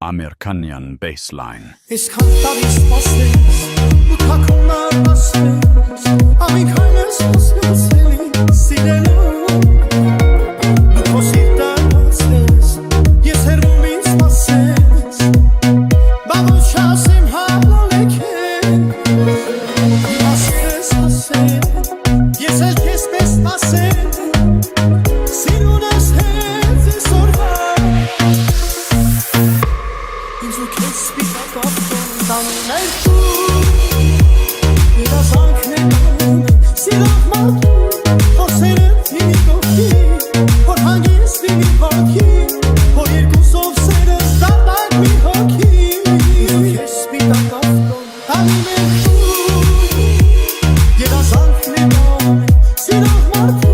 American bassline. Es canta dispaces, utaklar bastes, amikaynes osnaseli, sileno. Du cositas bastes, yeser mumis bastes, vamos chasim haloleken. Bastes bastes, yeser kesbes bastes, sirunas heze sorvar. Inzu kesbi kaptan neltu, biraz anknedan, silah matu, o seret yeni tofti, por hangis bini haki, por yerkusov seres dardak mi haki. Inzu kesbi kaptan neltu, biraz anknedan, silah matu,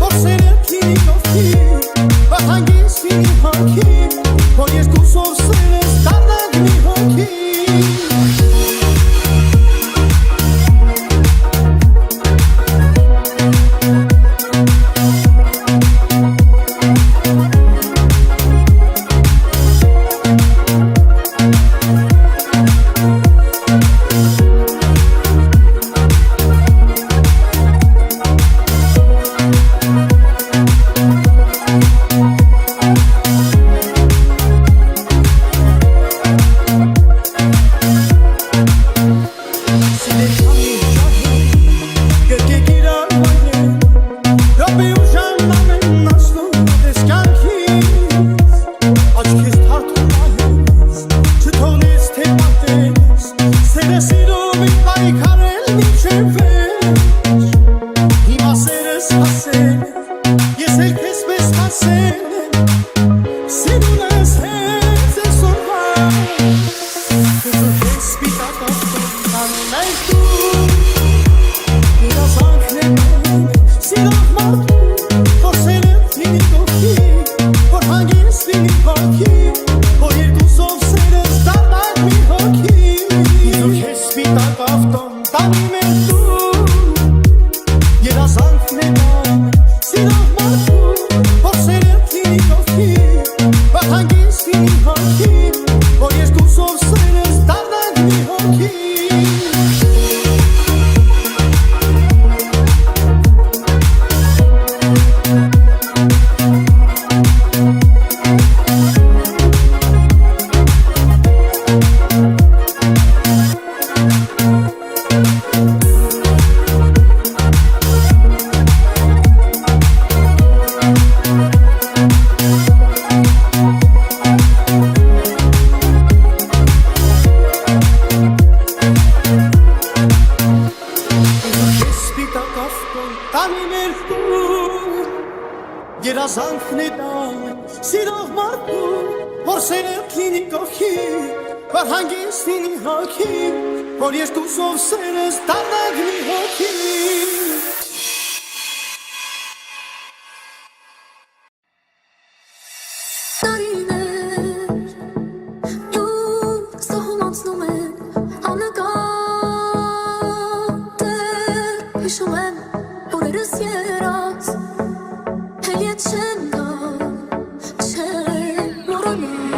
o seret yeni tofti, por hangis bini haki, por yerkusov seres dardak mi haki. Por hangis bini haki, por yerkusov seres dardak mi haki. խոսերդ լինի կողքի, որ հանգիստ լինի հոգի, որ երկուսով սերս դառնանք մի հոգի. Տարիներ յուր սահում անցնում են աննկատ հիշում եմ օրերս եռած հել ետ չեն գա չեն մոռանա